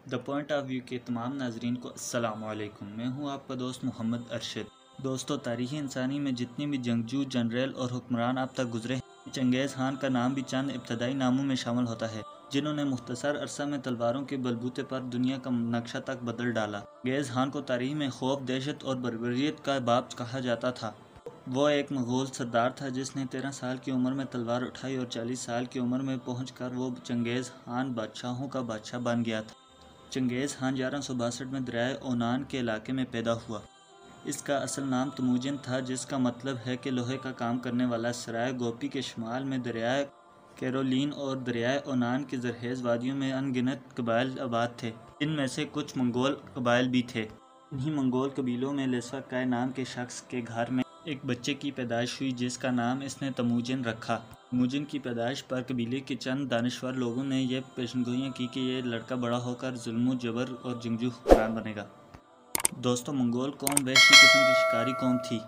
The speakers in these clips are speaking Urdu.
دا پوائنٹ آف ویو کے تمام ناظرین کو السلام علیکم۔ میں ہوں آپ کا دوست محمد ارشد۔ دوستو، تاریخ انسانی میں جتنی بھی جنگجو، جنرل اور حکمران اب تک گزرے ہیں، چنگیز خان کا نام بھی چند ابتدائی ناموں میں شامل ہوتا ہے، جنہوں نے مختصر عرصہ میں تلواروں کے بلبوتے پر دنیا کا نقشہ تک بدل ڈالا۔ چنگیز خان کو تاریخ میں خوف، دہشت اور بربریت کا باپ کہا جاتا تھا۔ وہ ایک مغول سردار تھا جس نے 13 سال کی عمر میں تلوار اٹھائی اور 40 سال کی عمر میں پہنچ کر وہ چنگیز خان بادشاہوں کا بادشاہ بن گیا تھا۔ چنگیز خان 1162 میں دریائے اونان کے علاقے میں پیدا ہوا۔ اس کا اصل نام تموجن تھا، جس کا مطلب ہے کہ لوہے کا کام کرنے والا۔ سرائے گوپی کے شمال میں دریائے کیرولین اور دریائے اونان کی زرخیز وادیوں میں ان گنت قبائل آباد تھے، جن میں سے کچھ منگول قبائل بھی تھے۔ انہی منگول قبیلوں میں لیسوا کائے نام کے شخص کے گھر میں ایک بچے کی پیدائش ہوئی، جس کا نام اس نے تموجن رکھا۔ تموجن کی پیدائش پر قبیلے کے چند دانشور لوگوں نے یہ پیشنگوئیاں کی کہ یہ لڑکا بڑا ہو کر ظلم و جبر اور جنگجو حکمران بنے گا۔ دوستو، منگول قوم وحشی قسم کی شکاری قوم تھی،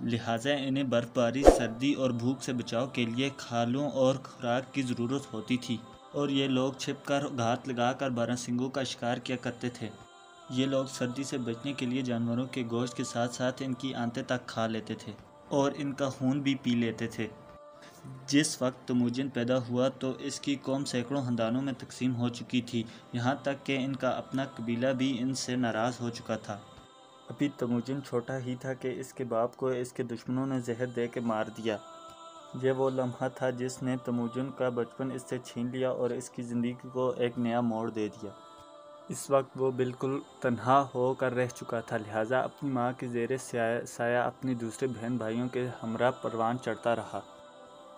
لہٰذا انہیں برف باری، سردی اور بھوک سے بچاؤ کے لیے کھالوں اور خوراک کی ضرورت ہوتی تھی، اور یہ لوگ چھپ کر گھات لگا کر باراسنگوں کا شکار کیا کرتے تھے۔ یہ لوگ سردی سے بچنے کے لیے جانوروں کے گوشت کے ساتھ ساتھ ان کی آنتیں تک کھا لیتے تھے اور ان کا خون بھی پی لیتے تھے۔ جس وقت تموجن پیدا ہوا تو اس کی قوم سینکڑوں خاندانوں میں تقسیم ہو چکی تھی، یہاں تک کہ ان کا اپنا قبیلہ بھی ان سے ناراض ہو چکا تھا۔ ابھی تموجن چھوٹا ہی تھا کہ اس کے باپ کو اس کے دشمنوں نے زہر دے کے مار دیا۔ یہ وہ لمحہ تھا جس نے تموجن کا بچپن اس سے چھین لیا اور اس کی زندگی کو ایک نیا موڑ دے دیا۔ اس وقت وہ بالکل تنہا ہو کر رہ چکا تھا، لہٰذا اپنی ماں کے زیر سایہ اپنی دوسرے بہن بھائیوں کے ہمراہ پروان چڑھتا رہا۔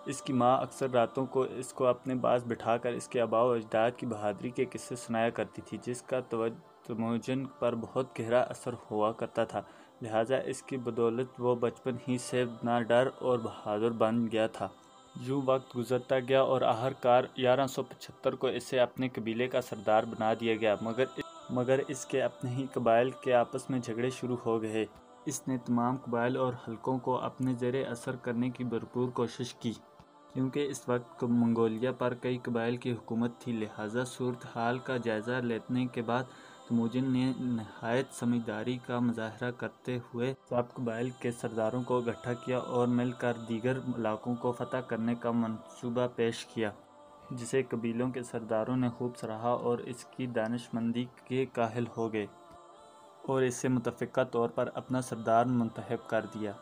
اس کی ماں اکثر راتوں کو اس کو اپنے پاس بٹھا کر اس کے آباء و اجداد کی بہادری کے قصے سنایا کرتی تھی، جس کا تموجن پر بہت گہرا اثر ہوا کرتا تھا، لہٰذا اس کی بدولت وہ بچپن ہی سے نہ ڈر اور بہادر بن گیا تھا۔ یوں وقت گزرتا گیا اور آخرکار 1175 کو اسے اپنے قبیلے کا سردار بنا دیا گیا، مگر اس کے اپنے ہی قبائل کے آپس میں جھگڑے شروع ہو گئے۔ اس نے تمام قبائل اور حلقوں کو اپنے زیر اثر کرنے کی بھرپور کوشش کی، کیونکہ اس وقت منگولیا پر کئی قبائل کی حکومت تھی، لہٰذا صورتحال کا جائزہ لینے کے بعد تموجن نے نہایت سمجھداری کا مظاہرہ کرتے ہوئے سب قبائل کے سرداروں کو اکٹھا کیا اور مل کر دیگر علاقوں کو فتح کرنے کا منصوبہ پیش کیا، جسے قبیلوں کے سرداروں نے خوب سراہا اور اس کی دانش مندی کے قائل ہو گئے اور اسے متفقہ طور پر اپنا سردار منتخب کر دیا۔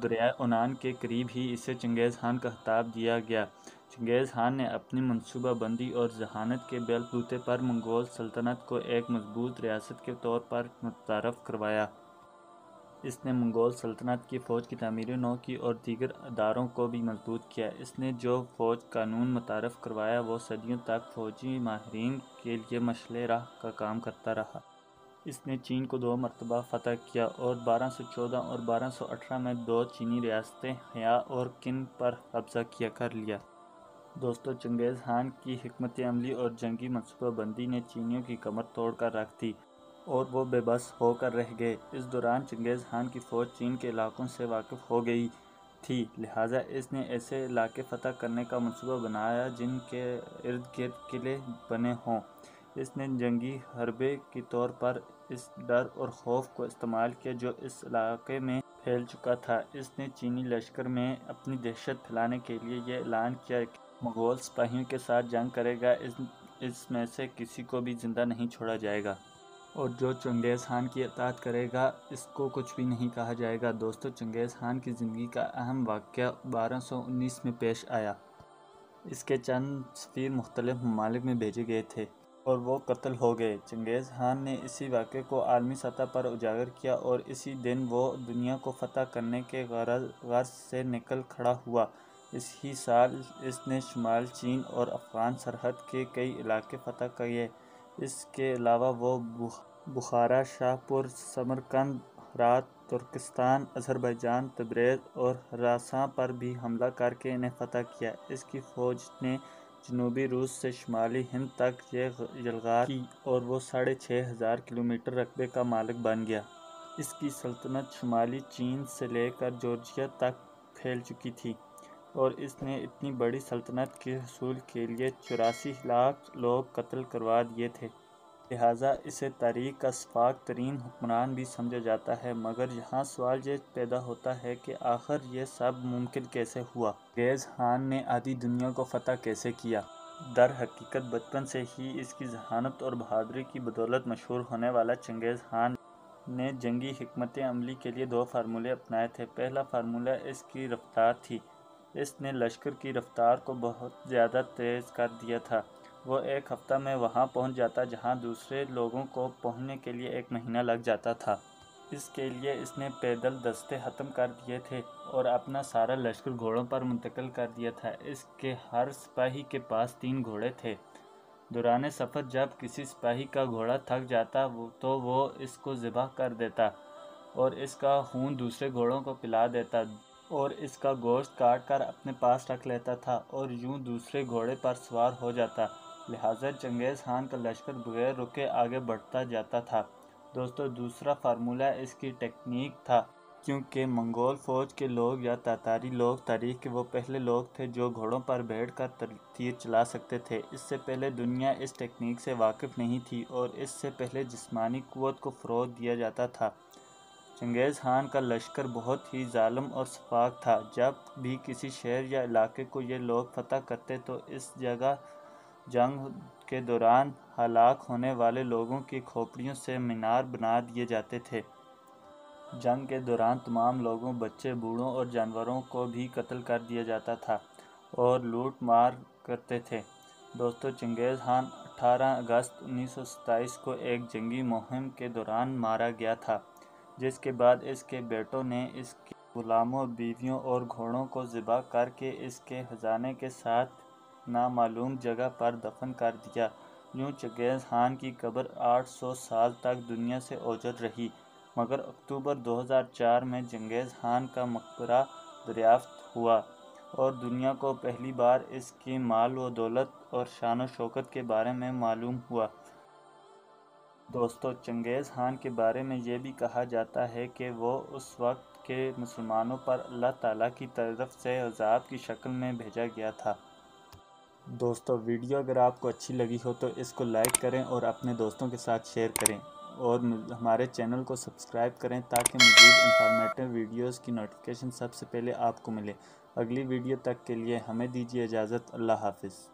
دریائے اونان کے قریب ہی اسے چنگیز خان کا خطاب دیا گیا۔ چنگیز خان نے اپنی منصوبہ بندی اور ذہانت کے بل بوتے پر منگول سلطنت کو ایک مضبوط ریاست کے طور پر متعارف کروایا۔ اس نے منگول سلطنت کی فوج کی تعمیر نو کی اور دیگر اداروں کو بھی مضبوط کیا۔ اس نے جو فوج قانون متعارف کروایا وہ صدیوں تک فوجی ماہرین کے لیے مشعل راہ کا کام کرتا رہا۔ اس نے چین کو 2 مرتبہ فتح کیا اور 1214 اور 1218 میں 2 چینی ریاستیں ہیا اور کن پر قبضہ کر لیا۔ دوستو، چنگیز خان کی حکمت عملی اور جنگی منصوبہ بندی نے چینیوں کی کمر توڑ کر رکھ دی اور وہ بے بس ہو کر رہ گئے۔ اس دوران چنگیز خان کی فوج چین کے علاقوں سے واقف ہو گئی تھی، لہٰذا اس نے ایسے علاقے فتح کرنے کا منصوبہ بنایا جن کے ارد گرد قلعے بنے ہوں۔ اس نے جنگی حربے کے طور پر اس ڈر اور خوف کو استعمال کیا جو اس علاقے میں پھیل چکا تھا۔ اس نے چینی لشکر میں اپنی دہشت پھیلانے کے لیے یہ اعلان کیا کہ مغول سپاہیوں کے ساتھ جنگ کرے گا، اس میں سے کسی کو بھی زندہ نہیں چھوڑا جائے گا، اور جو چنگیز خان کی اطاعت کرے گا اس کو کچھ بھی نہیں کہا جائے گا۔ دوستو، چنگیز خان کی زندگی کا اہم واقعہ 1219 میں پیش آیا۔ اس کے چند سفیر مختلف ممالک میں بھیجے گئے تھے اور وہ قتل ہو گئے۔ چنگیز خان نے اسی واقعے کو عالمی سطح پر اجاگر کیا اور اسی دن وہ دنیا کو فتح کرنے کے غرض سے نکل کھڑا ہوا۔ اسی سال اس نے شمال چین اور افغان سرحد کے کئی علاقے فتح کیے۔ اس کے علاوہ وہ بخارا، شاہپور، سمرقند، ہرات، ترکستان، آذربائیجان، تبریز اور خراساں پر بھی حملہ کر کے انہیں فتح کیا۔ اس کی فوج نے جنوبی روس سے شمالی ہند تک یلغار کی اور وہ 6500 کلومیٹر رقبے کا مالک بن گیا۔ اس کی سلطنت شمالی چین سے لے کر جارجیا تک پھیل چکی تھی اور اس نے اتنی بڑی سلطنت کے حصول کے لیے 84 لاکھ لوگ قتل کروا دیے تھے۔ لہٰذا اسے تاریخ کا سفاک ترین حکمران بھی سمجھا جاتا ہے، مگر یہاں سوال یہ پیدا ہوتا ہے کہ آخر یہ سب ممکن کیسے ہوا؟ چنگیز خان نے آدھی دنیا کو فتح کیسے کیا؟ در حقیقت بچپن سے ہی اس کی ذہانت اور بہادری کی بدولت مشہور ہونے والا چنگیز خان نے جنگی حکمت عملی کے لیے 2 فارمولے اپنائے تھے۔ پہلا فارمولہ اس کی رفتار تھی۔ اس نے لشکر کی رفتار کو بہت زیادہ تیز کر دیا تھا۔ وہ ایک ہفتہ میں وہاں پہنچ جاتا جہاں دوسرے لوگوں کو پہنچنے کے لیے 1 مہینہ لگ جاتا تھا۔ اس کے لیے اس نے پیدل دستے ختم کر دیے تھے اور اپنا سارا لشکر گھوڑوں پر منتقل کر دیا تھا۔ اس کے ہر سپاہی کے پاس 3 گھوڑے تھے۔ دوران سفر جب کسی سپاہی کا گھوڑا تھک جاتا تو وہ اس کو ذبح کر دیتا اور اس کا خون دوسرے گھوڑوں کو پلا دیتا اور اس کا گوشت کاٹ کر اپنے پاس رکھ لیتا تھا اور یوں دوسرے گھوڑے پر سوار ہو جاتا۔ لہٰذا چنگیز خان کا لشکر بغیر رکے آگے بڑھتا جاتا تھا۔ دوستو، دوسرا فارمولہ اس کی ٹیکنیک تھا، کیونکہ منگول فوج کے لوگ یا تاتاری لوگ تاریخ کے وہ پہلے لوگ تھے جو گھوڑوں پر بیٹھ کر تیر چلا سکتے تھے۔ اس سے پہلے دنیا اس ٹیکنیک سے واقف نہیں تھی اور اس سے پہلے جسمانی قوت کو فروغ دیا جاتا تھا۔ چنگیز خان کا لشکر بہت ہی ظالم اور سفاک تھا۔ جب بھی کسی شہر یا علاقے کو یہ لوگ فتح کرتے تو اس جگہ جنگ کے دوران ہلاک ہونے والے لوگوں کی کھوپڑیوں سے مینار بنا دیے جاتے تھے۔ جنگ کے دوران تمام لوگوں، بچے، بوڑھوں اور جانوروں کو بھی قتل کر دیا جاتا تھا اور لوٹ مار کرتے تھے۔ دوستو، چنگیز خان 18 اگست 1927 کو ایک جنگی مہم کے دوران مارا گیا تھا، جس کے بعد اس کے بیٹوں نے اس کے غلاموں، بیویوں اور گھوڑوں کو ذبح کر کے اس کے خزانے کے ساتھ نامعلوم جگہ پر دفن کر دیا۔ یوں چنگیز خان کی قبر 800 سال تک دنیا سے اوجھل رہی، مگر اکتوبر 2004 میں چنگیز خان کا مقبرہ دریافت ہوا اور دنیا کو پہلی بار اس کی مال و دولت اور شان و شوکت کے بارے میں معلوم ہوا۔ دوستو، چنگیز خان کے بارے میں یہ بھی کہا جاتا ہے کہ وہ اس وقت کے مسلمانوں پر اللہ تعالیٰ کی طرف سے عذاب کی شکل میں بھیجا گیا تھا۔ دوستو، ویڈیو اگر آپ کو اچھی لگی ہو تو اس کو لائک کریں اور اپنے دوستوں کے ساتھ شیئر کریں اور ہمارے چینل کو سبسکرائب کریں تاکہ مزید انفارمیٹیو ویڈیوز کی نوٹیفیکیشن سب سے پہلے آپ کو ملے۔ اگلی ویڈیو تک کے لیے ہمیں دیجیے اجازت۔ اللہ حافظ۔